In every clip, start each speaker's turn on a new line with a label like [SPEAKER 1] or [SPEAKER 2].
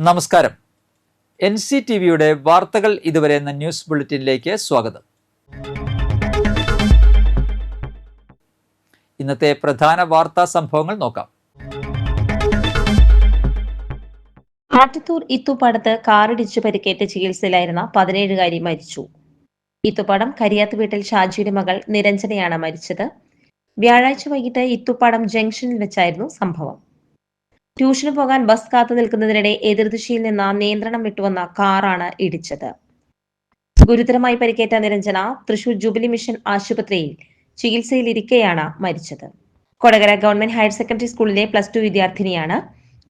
[SPEAKER 1] നമസ്കാരം. NCTVയുടെ വാർത്തകൾ ഇതുവരെ എന്ന ന്യൂസ് ബുള്ളറ്റിനിലേക്ക് സ്വാഗതം. ഇന്നത്തെ പ്രധാന വാർത്താ സംഭവങ്ങൾ നോക്കാം.
[SPEAKER 2] ആറ്റത്തൂർ ഇത്തുപ്പാടത്ത് കാറിടിച്ച് പരിക്കേറ്റ് ചികിത്സയിലായിരുന്ന 17-കാരി മരിച്ചു. ഇത്തുപ്പാടം കരിയാത്ത് വീട്ടിൽ ഷാജിയുടെ മകൾ നിരഞ്ജനയാണ് മരിച്ചത്. വ്യാഴാഴ്ച വൈകിട്ട് ഇത്തുപ്പാടം ജംഗ്ഷനിൽ വെച്ചായിരുന്നു സംഭവം. ട്യൂഷന് പോകാൻ ബസ് കാത്തു നിൽക്കുന്നതിനിടെ എതിർദിശയിൽ നിന്ന് നിയന്ത്രണം വിട്ടുവന്ന കാറാണ് ഇടിച്ചത്. ഗുരുതരമായി പരിക്കേറ്റ നിരഞ്ജന തൃശൂർ ജൂബിലി മിഷൻ ആശുപത്രിയിൽ ചികിത്സയിലിരിക്കെയാണ് മരിച്ചത്. കൊടകര ഗവൺമെന്റ് ഹയർ സെക്കൻഡറി സ്കൂളിലെ +2 വിദ്യാർത്ഥിനിയാണ്.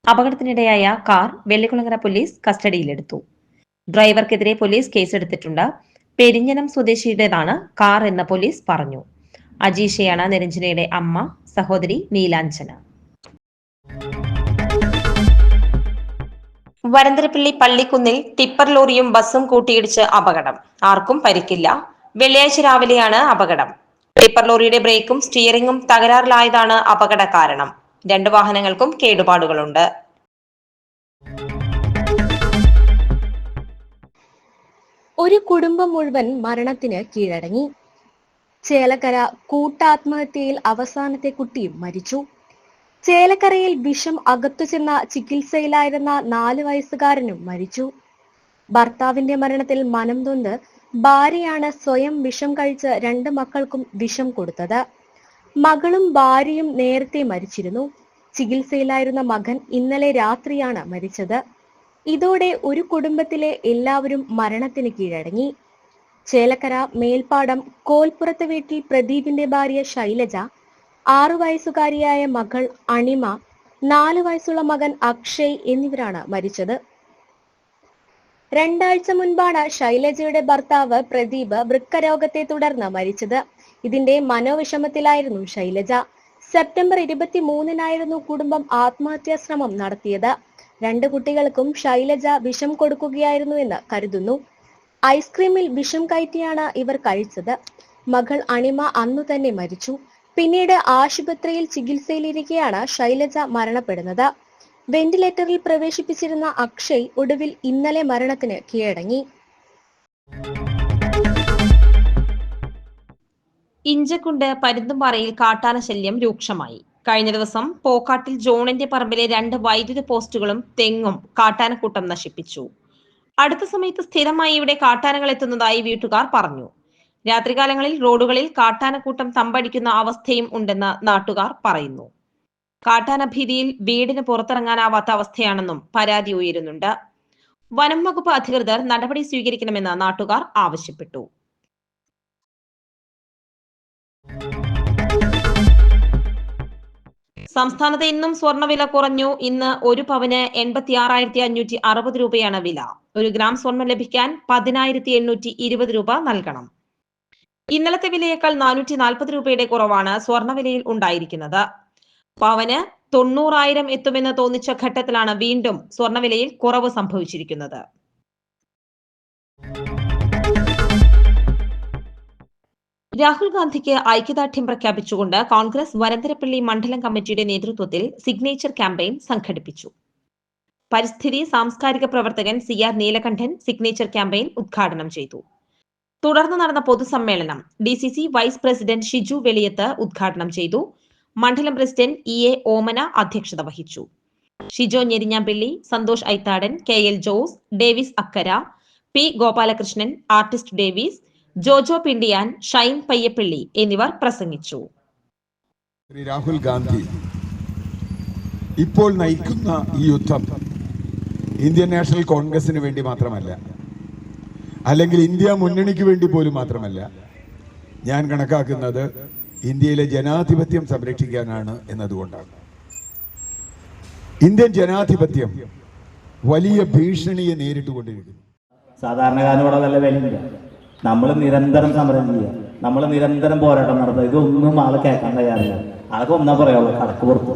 [SPEAKER 2] അപകടത്തിനിടയായ കാർ വെള്ളിക്കുളങ്ങര പോലീസ് കസ്റ്റഡിയിലെടുത്തു. ഡ്രൈവർക്കെതിരെ പോലീസ് കേസെടുത്തിട്ടുണ്ട്. പെരിഞ്ഞനം സ്വദേശിയുടേതാണ് കാർ എന്ന് പോലീസ് പറഞ്ഞു. അജീഷയാണ് നിരഞ്ജനയുടെ അമ്മ. സഹോദരി നീലാഞ്ജന. വരന്തരപ്പള്ളി പള്ളിക്കുന്നിൽ ടിപ്പർ ലോറിയും ബസും കൂട്ടിയിടിച്ച് അപകടം. ആർക്കും പരിക്കില്ല. വെള്ളിയാഴ്ച രാവിലെയാണ് അപകടം. ടിപ്പർ ലോറിയുടെ ബ്രേക്കും സ്റ്റിയറിംഗും തകരാറിലായതാണ് അപകട കാരണം. 2 വാഹനങ്ങൾക്കും കേടുപാടുകളുണ്ട്.
[SPEAKER 3] ഒരു കുടുംബം മുഴുവൻ മരണത്തിന് കീഴടങ്ങി. ചേലക്കര കൂട്ടാത്മഹത്യയിൽ അവസാനത്തെ കുട്ടിയും മരിച്ചു. ചേലക്കരയിൽ വിഷം അകത്തു ചെന്ന ചികിത്സയിലായിരുന്ന 4 വയസ്സുകാരനും മരിച്ചു. ഭർത്താവിന്റെ മരണത്തിൽ മനം നൊന്ത് ഭാര്യയാണ് സ്വയം വിഷം കഴിച്ച് 2 മക്കൾക്കും വിഷം കൊടുത്തത്. മകളും ഭാര്യയും നേരത്തെ മരിച്ചിരുന്നു. ചികിത്സയിലായിരുന്ന മകൻ ഇന്നലെ രാത്രിയാണ് മരിച്ചത്. ഇതോടെ ഒരു കുടുംബത്തിലെ എല്ലാവരും മരണത്തിന് കീഴടങ്ങി. ചേലക്കര മേൽപ്പാടം കോൽപ്പുറത്ത് വീട്ടിൽ പ്രദീപിന്റെ ഭാര്യ ശൈലജ, 6 വയസ്സുകാരിയായ മകൾ അണിമ, 4 വയസ്സുള്ള മകൻ അക്ഷയ് എന്നിവരാണ് മരിച്ചത്. 2 ആഴ്ച മുൻപാണ് ശൈലജയുടെ ഭർത്താവ് പ്രദീപ് വൃക്കരോഗത്തെ തുടർന്ന് മരിച്ചത്. ഇതിന്റെ മനോവിഷമത്തിലായിരുന്നു ശൈലജ. സെപ്റ്റംബർ 23-നായിരുന്നു കുടുംബം ആത്മഹത്യാ ശ്രമം നടത്തിയത്. 2 കുട്ടികൾക്കും ശൈലജ വിഷം കൊടുക്കുകയായിരുന്നു എന്ന് കരുതുന്നു. ഐസ്ക്രീമിൽ വിഷം കയറ്റിയാണ് ഇവർ കഴിച്ചത്. മകൾ അണിമ അന്നു തന്നെ മരിച്ചു. പിന്നീട് ആശുപത്രിയിൽ ചികിത്സയിലിരിക്കെയാണ് ശൈലജ മരണപ്പെടുന്നത്. വെന്റിലേറ്ററിൽ പ്രവേശിപ്പിച്ചിരുന്ന അക്ഷയ് ഒടുവിൽ ഇന്നലെ മരണത്തിന് കീഴടങ്ങി.
[SPEAKER 2] ഇഞ്ചക്കുണ്ട് പരുന്തുംപാറയിൽ കാട്ടാന ശല്യം രൂക്ഷമായി. കഴിഞ്ഞ ദിവസം പോക്കാട്ടിൽ ജോണിന്റെ പറമ്പിലെ 2 വൈദ്യുത പോസ്റ്റുകളും തെങ്ങും കാട്ടാനക്കൂട്ടം നശിപ്പിച്ചു. അടുത്ത സമയത്ത് സ്ഥിരമായി ഇവിടെ കാട്ടാനകൾ എത്തുന്നതായി വീട്ടുകാർ പറഞ്ഞു. രാത്രികാലങ്ങളിൽ റോഡുകളിൽ കാട്ടാനക്കൂട്ടം തമ്പടിക്കുന്ന അവസ്ഥയും ഉണ്ടെന്ന് നാട്ടുകാർ പറയുന്നു. കാട്ടാന ഭീതിയിൽ വീടിന് പുറത്തിറങ്ങാനാവാത്ത അവസ്ഥയാണെന്നും പരാതി ഉയരുന്നുണ്ട്. വനം വകുപ്പ് അധികൃതർ നടപടി സ്വീകരിക്കണമെന്ന് നാട്ടുകാർ ആവശ്യപ്പെട്ടു. സംസ്ഥാനത്ത് ഇന്നും സ്വർണ്ണവില കുറഞ്ഞു. ഇന്ന് 1 പവന് 86,560 രൂപയാണ് വില. 1 ഗ്രാം സ്വർണം ലഭിക്കാൻ 10,820 രൂപ നൽകണം. ഇന്നലത്തെ വിലയേക്കാൾ 440 രൂപയുടെ കുറവാണ് സ്വർണ്ണവിലയിൽ ഉണ്ടായിരിക്കുന്നത്. പവന് 90,000 എത്തുമെന്ന് തോന്നിച്ച ഘട്ടത്തിലാണ് വീണ്ടും സ്വർണ്ണവിലയിൽ കുറവ് സംഭവിച്ചിരിക്കുന്നത്. രാഹുൽ ഗാന്ധിക്ക് ഐക്യദാർഢ്യം പ്രഖ്യാപിച്ചുകൊണ്ട് കോൺഗ്രസ് വരന്തരപ്പള്ളി മണ്ഡലം കമ്മിറ്റിയുടെ നേതൃത്വത്തിൽ സിഗ്നേച്ചർ ക്യാമ്പയിൻ സംഘടിപ്പിച്ചു. പരിസ്ഥിതി സാംസ്കാരിക പ്രവർത്തകൻ CR നീലകണ്ഠൻ സിഗ്നേച്ചർ ക്യാമ്പയിൻ ഉദ്ഘാടനം ചെയ്തു. തുടർന്ന് നടന്ന പൊതുസമ്മേളനം DCC വൈസ് പ്രസിഡന്റ് ഷിജു വെളിയത്ത് ഉദ്ഘാടനം ചെയ്തു. മണ്ഡലം പ്രസിഡന്റ് EA ഓമന അധ്യക്ഷത വഹിച്ചു. ഷിജോ ഞെരിഞ്ഞാമ്പിള്ളി, സന്തോഷ് ഐത്താടൻ, KL ജോസ്, ഡേവിസ് അക്കര, P Gopalakrishnan, artist Davis, Jojo Pindiyan, Shine Payyappilly എന്നിവർ പ്രസംഗിച്ചു.
[SPEAKER 4] രാഹുൽ ഗാന്ധി ഇപ്പോൾ നയിക്കുന്ന ഈ യുദ്ധം ഇന്ത്യൻ നാഷണൽ കോൺഗ്രസിന് വേണ്ടി മാത്രമല്ല, അല്ലെങ്കിൽ ഇന്ത്യ മുന്നണിക്ക് വേണ്ടി പോലും മാത്രമല്ല. ഞാൻ കണക്കാക്കുന്നത് ഇന്ത്യയിലെ ജനാധിപത്യം സംരക്ഷിക്കാനാണ് എന്നതുകൊണ്ടാണ്. ഇന്ത്യൻ ജനാധിപത്യം വലിയ ഭീഷണിയെ നേരിട്ടുകൊണ്ടിരിക്കുന്നു.
[SPEAKER 5] സാധാരണക്കാരനോട് നല്ല വിലയില്ല. നമ്മൾ നിരന്തരം സമരം ചെയ്യുക, നമ്മൾ നിരന്തരം പോരാട്ടം നടത്തുക. ഇതൊന്നും ആൾ കേൾക്കാൻ തയ്യാറില്ല. ആൾക്ക് ഒന്നാ പറയാവുള്ളൂ, കടക്ക് പുറത്ത്.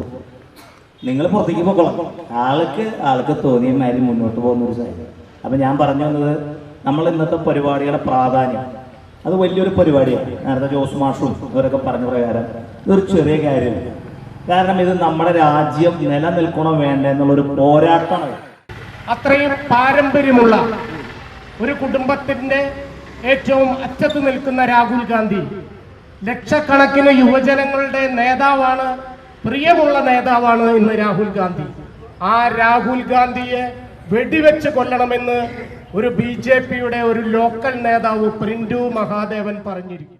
[SPEAKER 5] നിങ്ങൾ പുറത്തേക്ക് പോകണം. ആൾക്ക് തോന്നിയ മാതിരി മുന്നോട്ട് പോകുന്ന ഒരു സാഹചര്യം. അപ്പം ഞാൻ പറഞ്ഞു വന്നത്, നമ്മൾ ഇന്നത്തെ പരിപാടിയുടെ പ്രാധാന്യം അത് വലിയൊരു പരിപാടിയാണ്. നേരത്തെ ജോസ് മാഷും ഇവരൊക്കെ പറഞ്ഞ പ്രകാരം ഇതൊരു ചെറിയ കാര്യമില്ല. കാരണം ഇത് നമ്മുടെ രാജ്യം നിലനിൽക്കണോ വേണ്ട എന്നുള്ളൊരു പോരാട്ടമാണ്.
[SPEAKER 6] അത്രയും പാരമ്പര്യമുള്ള ഒരു കുടുംബത്തിൻ്റെ ഏറ്റവും അറ്റത്ത് നിൽക്കുന്ന രാഹുൽ ഗാന്ധി ലക്ഷക്കണക്കിന് യുവജനങ്ങളുടെ നേതാവാണ്, പ്രിയമുള്ള നേതാവാണ് ഇന്ന് രാഹുൽ ഗാന്ധി. ആ രാഹുൽ ഗാന്ധിയെ വെടിവെച്ച് കൊല്ലണമെന്ന് ഒരു BJPയുടെ ഒരു ലോക്കൽ നേതാവ് പ്രിന്റു മഹാദേവൻ പറഞ്ഞിരിക്കുന്നു.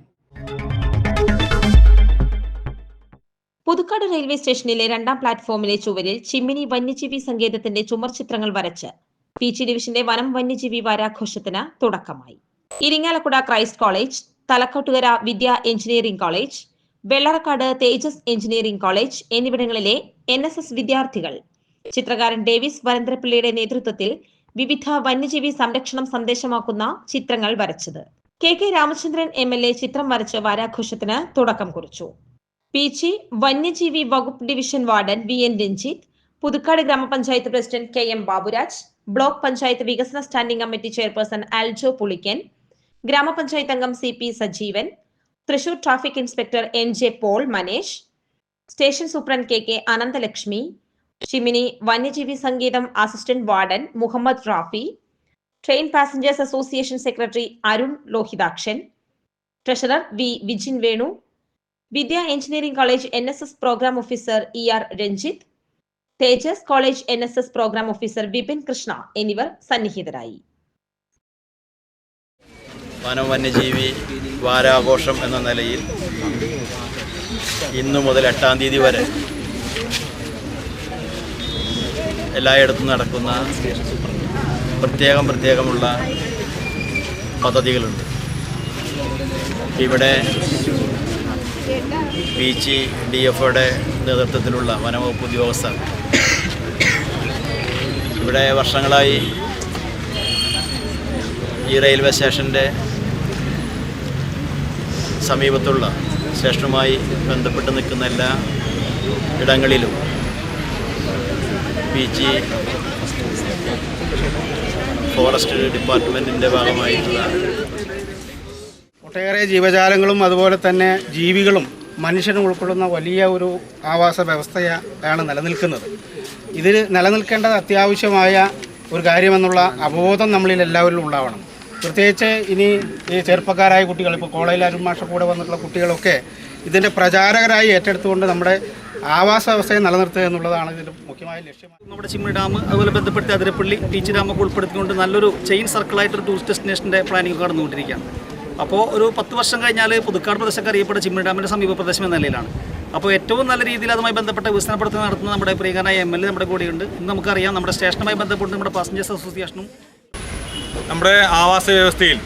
[SPEAKER 2] പുതുക്കാട് റെയിൽവേ സ്റ്റേഷനിലെ 2ാം പ്ലാറ്റ്ഫോമിലെ ചുവരിൽ ചിമ്മിനി വന്യജീവി സങ്കേതത്തിന്റെ ചുമർ ചിത്രങ്ങൾ വരച്ച് PG ഡിവിഷന്റെ വനം വന്യജീവി വാരാഘോഷത്തിന് തുടക്കമായി. ഇരിങ്ങാലക്കുട ക്രൈസ്റ്റ് കോളേജ്, തലക്കോട്ടുകര വിദ്യ എഞ്ചിനീയറിംഗ് കോളേജ്, വെള്ളറക്കാട് തേജസ് എഞ്ചിനീയറിംഗ് കോളേജ് എന്നിവിടങ്ങളിലെ NSS വിദ്യാർത്ഥികൾ ചിത്രകാരൻ ഡേവിസ് വരന്തരപ്പിള്ളിയുടെ നേതൃത്വത്തിൽ വിവിധ വന്യജീവി സംരക്ഷണം സന്ദേശമാക്കുന്ന ചിത്രങ്ങൾ വരച്ചത്. KK രാമചന്ദ്രൻ MLA ചിത്രം വരച്ച് വാരാഘോഷത്തിന് തുടക്കം കുറിച്ചു. PG വന്യജീവി വകുപ്പ് division warden VN Ranjith, Puthukkad ഗ്രാമപഞ്ചായത്ത് president KM Baburaj, block panchayat വികസന standing committee chairperson Aljo Pulikkan, ഗ്രാമപഞ്ചായത്ത് അംഗം CP Sajeevan, Thrissur traffic inspector NJ Paul Manesh, station superintendent KK Ananthalakshmi, Chimmini വന്യജീവി സങ്കേതം assistant warden Muhammad Rafi, train passengers association secretary Arun Lohithakshan, treasurer Vijin Venu, Vidya engineering college NSS programme officer ER Ranjith, Tejas college NSS programme officer Vipin Krishna എന്നിവർ സന്നിഹിതരായി.
[SPEAKER 7] വന്യജീവി വാരാഘോഷം എന്ന നിലയിൽ ഇന്നു മുതൽ 8-ാം തീയതി വരെ എല്ലായിടത്തും നടക്കുന്ന പ്രത്യേകമുള്ള പദ്ധതികളുണ്ട്. ഇവിടെ PG DFOയുടെ നേതൃത്വത്തിലുള്ള വനവകുപ്പ് ഉദ്യോഗസ്ഥർ ഇവിടെ വർഷങ്ങളായി ഈ റെയിൽവേ സ്റ്റേഷൻ്റെ സമീപത്തുള്ള സ്റ്റേഷനുമായി ബന്ധപ്പെട്ട് നിൽക്കുന്ന എല്ലാ ഇടങ്ങളിലും PG ഫോറസ്റ്റ് ഡിപ്പാർട്ട്മെൻറ്റിൻ്റെ ഭാഗമായിട്ടുള്ള
[SPEAKER 8] ഒട്ടേറെ ജീവജാലങ്ങളും അതുപോലെ തന്നെ ജീവികളും മനുഷ്യനും ഉൾക്കൊള്ളുന്ന വലിയ ഒരു ആവാസ വ്യവസ്ഥയാണ് നിലനിൽക്കുന്നത്. ഇതിൽ നിലനിൽക്കേണ്ടത് അത്യാവശ്യമായ ഒരു കാര്യമെന്നുള്ള അവബോധം നമ്മളിൽ എല്ലാവരിലും ഉണ്ടാവണം. പ്രത്യേകിച്ച് ഇനി ഈ ചെറുപ്പക്കാരായ കുട്ടികൾ, ഇപ്പോൾ കോളേജിൽ അരുമാഷ കൂടെ വന്നിട്ടുള്ള കുട്ടികളൊക്കെ ഇതിൻ്റെ പ്രചാരകരായി ഏറ്റെടുത്തുകൊണ്ട് നമ്മുടെ ആവാസ വ്യവസ്ഥയെ നിലനിർത്തുക എന്നുള്ളതാണ് ഇതിൻ്റെ മുഖ്യമായ ലക്ഷ്യം.
[SPEAKER 5] നമ്മുടെ ചിമ്മിനി ഡാം അതുപോലെ ബന്ധപ്പെട്ട് അതിരപ്പള്ളി ടീച്ചർ ഡാമൊക്കെ ഉൾപ്പെടുത്തിക്കൊണ്ട് നല്ലൊരു ചെയിൻ സർക്കിളായിട്ടൊരു ടൂറിസ്റ്റ് ഡെസ്റ്റിനേഷൻ്റെ പ്ലാനിങ് നടന്നുകൊണ്ടിരിക്കുകയാണ്. അപ്പോൾ ഒരു 10 വർഷം കഴിഞ്ഞാൽ പുതുക്കാട് പ്രദേശമൊക്കെ അറിയപ്പെട്ട ചിമ്മിനി ഡാമിൻ്റെ സമീപ പ്രദേശം എന്ന നിലയിലാണ്. അപ്പോൾ ഏറ്റവും നല്ല രീതിയിൽ അതുമായി ബന്ധപ്പെട്ട വികസന പ്രവർത്തനം നടത്തുന്ന നമ്മുടെ പ്രിയങ്കരനായ MLA നമ്മുടെ കൂടെയുണ്ട്. ഇന്ന് നമുക്കറിയാം നമ്മുടെ സ്റ്റേഷനുമായി ബന്ധപ്പെട്ട് നമ്മുടെ പാസഞ്ചേഴ്സ് അസോസിയേഷനും
[SPEAKER 9] നമ്മുടെ ആവാസ വ്യവസ്ഥയിൽ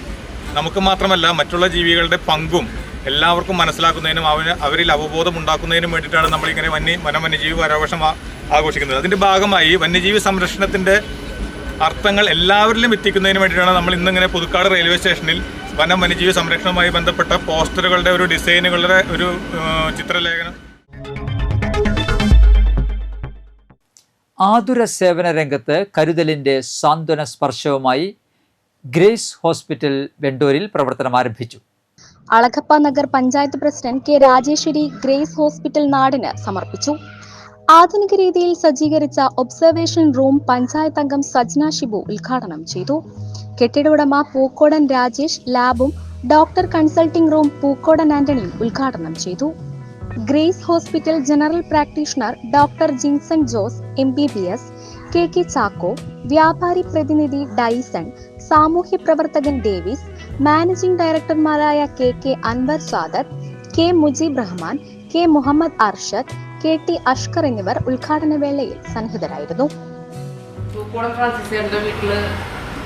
[SPEAKER 9] നമുക്ക് മാത്രമല്ല മറ്റുള്ള ജീവികളുടെ പങ്കും എല്ലാവർക്കും മനസ്സിലാക്കുന്നതിനും അവരിൽ അവബോധം ഉണ്ടാക്കുന്നതിനും വേണ്ടിയിട്ടാണ് നമ്മളിങ്ങനെ വന്യജീവി വാരാഘോഷം ആഘോഷിക്കുന്നത്. അതിൻ്റെ ഭാഗമായി വന്യജീവി സംരക്ഷണത്തിൻ്റെ അർത്ഥങ്ങൾ എല്ലാവരിലും എത്തിക്കുന്നതിന് വേണ്ടിയിട്ടാണ് നമ്മൾ ഇന്നിങ്ങനെ പുതുക്കാട് റെയിൽവേ സ്റ്റേഷനിൽ വന്യജീവി സംരക്ഷണവുമായി ബന്ധപ്പെട്ട പോസ്റ്ററുകളുടെ ഒരു ഡിസൈനുകളുടെ ഒരു ചിത്രലേഖനം.
[SPEAKER 1] ആതുര സേവന രംഗത്ത് കരുതലിൻ്റെ സാന്ത്വന സ്പർശവുമായി ഗ്രേസ് ഹോസ്പിറ്റൽ വെണ്ടൂരിൽ പ്രവർത്തനം ആരംഭിച്ചു.
[SPEAKER 3] Alagappa Nagar panchayat president K Rajeshwari Grace hospital നാടിന് സമർപ്പിച്ചു. ആധുനിക രീതിയിൽ സജ്ജീകരിച്ച ഒബ്സർവേഷൻ റൂം പഞ്ചായത്ത് അംഗം സജ്ന ഷിബു ഉദ്ഘാടനം ചെയ്തു. കെട്ടിട ഉടമ പൂക്കോടൻ രാജേഷ് ലാബും ഡോക്ടർ കൺസൾട്ടിംഗ് റൂം പൂക്കോടൻ ആന്റണിയും ഉദ്ഘാടനം ചെയ്തു. Grace hospital general practitioner doctor Jinson Jose MBBS, KK Chacko, വ്യാപാരി പ്രതിനിധി ഡൈസൺ, സാമൂഹ്യ പ്രവർത്തകൻ ഡേവിസ്, മാനേജിംഗ് ഡയറക്ടർമാരായ KK Anwar Sadath, K Mujeeb Rahman, K Muhammad Arshad, KT Ashkar എന്നിവർ ഉദ്ഘാടന വേളയിൽ സന്നിഹിതരായിരുന്നു.
[SPEAKER 10] പൂക്കോടൻ ഫ്രാൻസിസിന്റെ വീട്ടില്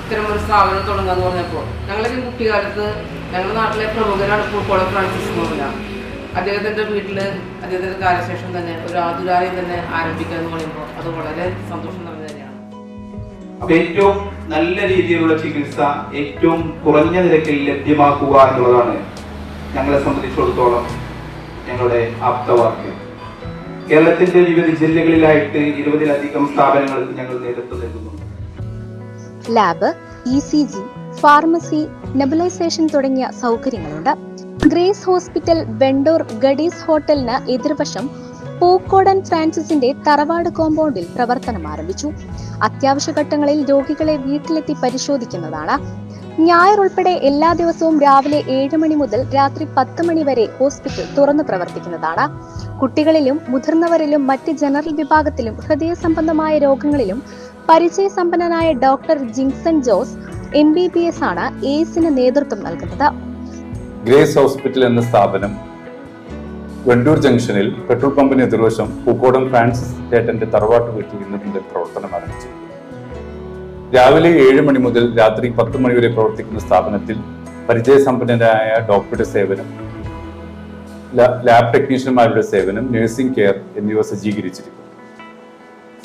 [SPEAKER 10] ഇത്തരമൊരു സ്ഥാപനം തുടങ്ങാന്ന് പറഞ്ഞപ്പോൾ ഞങ്ങളൊക്കെ കുട്ടിക്കാലത്ത് ഞങ്ങളുടെ നാട്ടിലെ പ്രമുഖരാണ് പൂക്കോടൻ ഫ്രാൻസിസ് എന്ന് പറഞ്ഞാൽ അദ്ദേഹത്തിന്റെ വീട്ടില് അദ്ദേഹത്തിന്റെ കാലശേഷം തന്നെ ഒരു ആതുരാലയം തന്നെ ആരംഭിക്കുക എന്ന് പറയുമ്പോൾ അത് വളരെ സന്തോഷം നിറഞ്ഞ തന്നെയാണ്.
[SPEAKER 11] അപ്പൊ ഏറ്റവും നല്ല രീതിയിലുള്ള ചികിത്സ ഏറ്റവും കുറഞ്ഞ നിരക്കിൽ ലഭ്യമാക്കുക എന്നുള്ളതാണ് ഞങ്ങളെ സംബന്ധിച്ചിടത്തോളം ഞങ്ങളുടെ ആപ്തവാക്യം. കേരളത്തിന്റെ വിവിധ ജില്ലകളിലായിട്ട് 20-ലധികം സ്ഥാപനങ്ങൾക്ക് ഞങ്ങൾ നേതൃത്വം നൽകുന്നു.
[SPEAKER 3] ലാബ്, ECG, ഫാർമസി, നെബുലൈസേഷൻ തുടങ്ങിയ സൗകര്യങ്ങളുണ്ട്. ഗ്രേസ് ഹോസ്പിറ്റൽ വെണ്ടൂർ ഗഡീസ് ഹോട്ടലിന് എതിർവശം പൂക്കോടൻ ഫ്രാൻസിസിന്റെ തറവാട് കോമ്പൗണ്ടിൽ പ്രവർത്തനം ആരംഭിച്ചു. അത്യാവശ്യ ഘട്ടങ്ങളിൽ രോഗികളെ വീട്ടിലെത്തി പരിശോധിക്കുന്നതാണ്. ഞായർ ഉൾപ്പെടെ എല്ലാ ദിവസവും രാവിലെ 7 മണി മുതൽ രാത്രി 10 മണി വരെ ഹോസ്പിറ്റൽ തുറന്നു പ്രവർത്തിക്കുന്നതാണ്. കുട്ടികളിലും മുതിർന്നവരിലും മറ്റ് ജനറൽ വിഭാഗത്തിലും ഹൃദയ സംബന്ധമായ രോഗങ്ങളിലും പരിചയസമ്പന്നനായ ഡോക്ടർ ജിങ്സൺ ജോസ് MBBS ആണ് എയ്സിന് നേതൃത്വം നൽകുന്നത്.
[SPEAKER 12] ഗ്രേസ് ഹോസ്പിറ്റൽ എന്ന സ്ഥാപനം വെണ്ടൂർ ജംഗ്ഷനിൽ പെട്രോൾ പമ്പിന് എതിർവശം പൂക്കോടൻ ഫ്രാൻസിസ് ചേട്ടന്റെ തറവാട്ട് വീട്ടിൽ ഇന്ന് മുതൽ പ്രവർത്തനം ആരംഭിച്ചു. രാവിലെ 7 മണി മുതൽ രാത്രി 10 മണി വരെ പ്രവർത്തിക്കുന്ന സ്ഥാപനത്തിൽ പരിചയസമ്പന്നരായ ഡോക്ടറുടെ സേവനം, ലാബ് ടെക്നീഷ്യന്മാരുടെ സേവനം, നഴ്സിംഗ് കെയർ എന്നിവ സജ്ജീകരിച്ചിരിക്കുന്നു.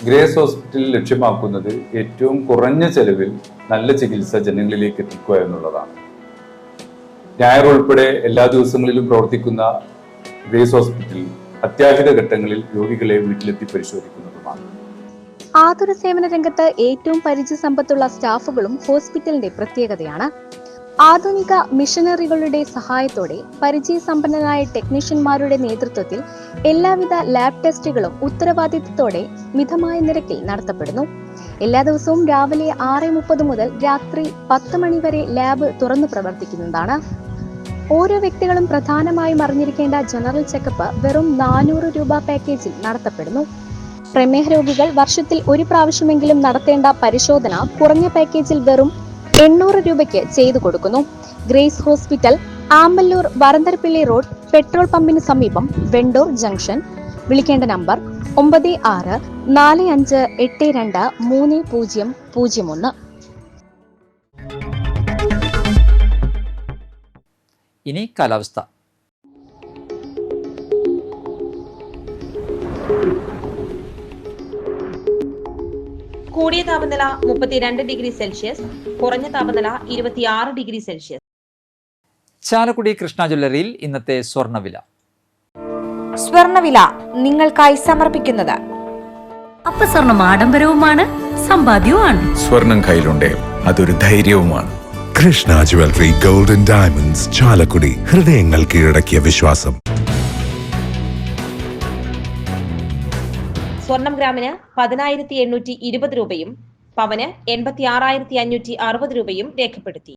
[SPEAKER 12] ഗ്രേസ് ഹോസ്പിറ്റലിൽ ലക്ഷ്യമാക്കുന്നത് ഏറ്റവും കുറഞ്ഞ ചെലവിൽ നല്ല ചികിത്സ ജനങ്ങളിലേക്ക് എത്തിക്കുക എന്നുള്ളതാണ്. ഞായർ ഉൾപ്പെടെ എല്ലാ ദിവസങ്ങളിലും പ്രവർത്തിക്കുന്ന ഗ്രേസ് ഹോസ്പിറ്റലിൽ അത്യാഹിത ഘട്ടങ്ങളിൽ രോഗികളെ വീട്ടിലെത്തി പരിശോധിക്കുന്നതുമാണ്.
[SPEAKER 3] ആതുര സേവന രംഗത്ത് ഏറ്റവും പരിചയസമ്പത്തുള്ള സ്റ്റാഫുകളും ഹോസ്പിറ്റലിന്റെ പ്രത്യേകതയാണ്. ആധുനിക മിഷനറികളുടെ സഹായത്തോടെ പരിചയസമ്പന്നരായ ടെക്നീഷ്യന്മാരുടെ നേതൃത്വത്തിൽ എല്ലാവിധ ലാബ് ടെസ്റ്റുകളും ഉത്തരവാദിത്തത്തോടെ മിതമായ നിരക്കിൽ നടത്തപ്പെടുന്നു. എല്ലാ ദിവസവും രാവിലെ 6:30 മുതൽ രാത്രി 10 മണി വരെ ലാബ് തുറന്നു പ്രവർത്തിക്കുന്നതാണ്. ഓരോ വ്യക്തികളും പ്രധാനമായും അറിഞ്ഞിരിക്കേണ്ട ജനറൽ ചെക്കപ്പ് വെറും 400 രൂപ പാക്കേജിൽ നടത്തപ്പെടുന്നു. പ്രമേഹ രോഗികൾ വർഷത്തിൽ ഒരു പ്രാവശ്യമെങ്കിലും നടത്തേണ്ട പരിശോധന കുറഞ്ഞ പാക്കേജിൽ വെറും 800 രൂപയ്ക്ക് ചെയ്തു കൊടുക്കുന്നു. Grace hospital, Amballur Varantharappilly road, petrol പമ്പിന് സമീപം, വെണ്ടൂർ ജംഗ്ഷൻ. വിളിക്കേണ്ട നമ്പർ 9645823001.
[SPEAKER 1] ഇനി കാലാവസ്ഥ.
[SPEAKER 2] കൂടിയ താപനില 32 ഡിഗ്രി സെൽഷ്യസ്, കുറഞ്ഞ താപനില 26 ഡിഗ്രി സെൽഷ്യസ്.
[SPEAKER 1] ചാലക്കുടി കൃഷ്ണ ജ്വല്ലറിയിൽ ഇന്നത്തെ സ്വർണ്ണവില.
[SPEAKER 13] സ്വർണ്ണവില നിങ്ങൾക്കായി സമർപ്പിക്കുന്നത്
[SPEAKER 14] അപ്പസ്വർണം ആഡംബരവുമാണ്, സമ്പാദ്യവുമാണ്.
[SPEAKER 15] സ്വർണം കയ്യിലുണ്ടേ അതൊരു ധൈര്യവുമാണ്. Krishna jewellery golden diamonds, Chalakudy. ഹൃദയങ്ങൾ കീഴടക്കിയ വിശ്വാസം.
[SPEAKER 2] സ്വർണം ഗ്രാമിന് 10,820 രൂപയും പവന് 86,560 രൂപയും രേഖപ്പെടുത്തി.